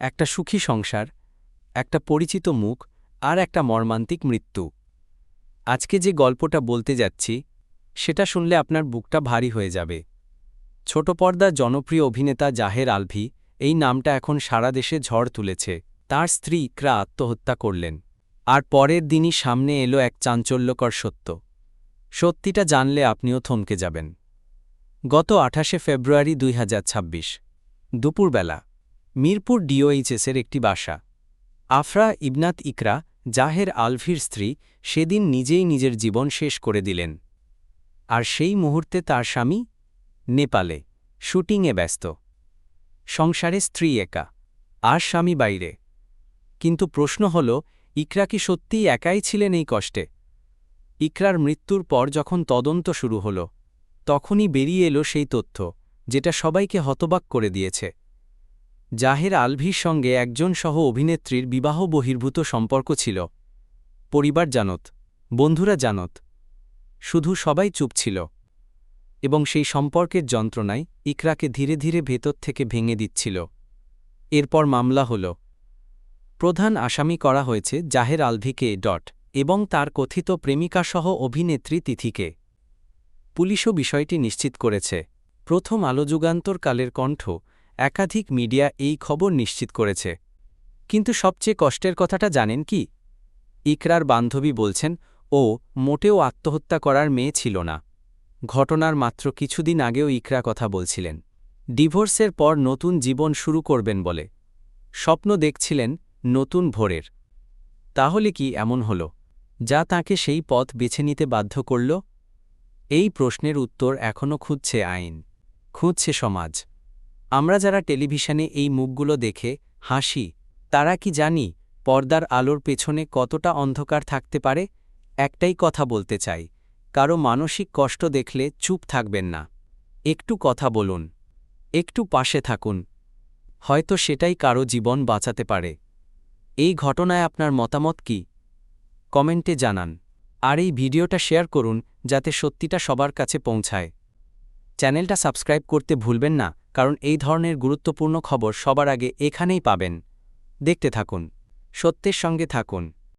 একটা সুখী সংসার, একটা পরিচিত মুখ আর একটা মর্মান্তিক মৃত্যু। আজকে যে গল্পটা বলতে যাচ্ছি সেটা শুনলে আপনার বুকটা ভারী হয়ে যাবে। ছোট পর্দার জনপ্রিয় অভিনেতা জাহের আলভী, এই নামটা এখন সারা দেশে ঝড় তুলেছে। তার স্ত্রী ইকরা আত্মহত্যা করলেন, আর পরের দিনই সামনে এলো এক চাঞ্চল্যকর সত্য। সত্যিটা জানলে আপনিও থমকে যাবেন। গত 28শে ফেব্রুয়ারি 2026 দুপুরবেলা মিরপুর ডিওএইচএসের একটি বাসা। আফরা ইবনাত ইকরা, জাহের আলভীর স্ত্রী, সেদিন নিজেই নিজের জীবন শেষ করে দিলেন। আর সেই মুহূর্তে তার স্বামী নেপালে শুটিংয়ে ব্যস্ত। সংসারে স্ত্রী একা, আর স্বামী বাইরে। কিন্তু প্রশ্ন হল, ইকরা কি সত্যিই একাই ছিলেন এই কষ্টে? ইকরার মৃত্যুর পর যখন তদন্ত শুরু হল, তখনই বেরিয়ে এলো সেই তথ্য যেটা সবাইকে হতবাক করে দিয়েছে। জাহের আলভীর সঙ্গে একজন সহ অভিনেত্রীর বিবাহ বহির্ভূত সম্পর্ক ছিল। পরিবার জানত, বন্ধুরা জানত, শুধু সবাই চুপ ছিল। এবং সেই সম্পর্কের যন্ত্রণায় ইকরাকে ধীরে ধীরে ভেতর থেকে ভেঙে দিচ্ছিল। এরপর মামলা হল। প্রধান আসামি করা হয়েছে জাহের আলভীকে এবং তার কথিত প্রেমিকাসহ অভিনেত্রী তিথিকে। পুলিশও বিষয়টি নিশ্চিত করেছে। প্রথম আলো, যুগান্তর, কালের কণ্ঠ, একাধিক মিডিয়া এই খবর নিশ্চিত করেছে। কিন্তু সবচেয়ে কষ্টের কথাটা জানেন কি? ইকরার বান্ধবী বলছেন ও মোটেও আত্মহত্যা করার মেয়ে ছিল না। ঘটনার মাত্র কিছুদিন আগেও ইকরা কথা বলছিলেন ডিভোর্সের পর নতুন জীবন শুরু করবেন বলে। স্বপ্ন দেখছিলেন নতুন ভোরের। তাহলে কি এমন হল যা তাকে সেই পথ বেছে নিতে বাধ্য করল? এই প্রশ্নের উত্তর এখনও খুঁজছে আইন, খুঁজছে সমাজ। আমরা যারা টেলিভিশনে এই মুখগুলো দেখে হাসি, তারা কি জানি পর্দার আলোর পেছনে কতটা অন্ধকার থাকতে পারে? একটাই কথা বলতে চাই, কারো মানসিক কষ্ট দেখলে চুপ থাকবেন না। একটু কথা বলুন, একটু পাশে থাকুন। হয়তো সেটাই কারো জীবন বাঁচাতে পারে। এই ঘটনায় আপনার মতামত কি? কমেন্টে জানান। আর এই ভিডিওটা শেয়ার করুন যাতে সত্যিটা সবার কাছে পৌঁছায়। চ্যানেলটা সাবস্ক্রাইব করতে ভুলবেন না, কারণ এই ধরনের গুরুত্বপূর্ণ খবর সবার আগে এখানেই পাবেন। দেখতে থাকুন, সত্যের সঙ্গে থাকুন।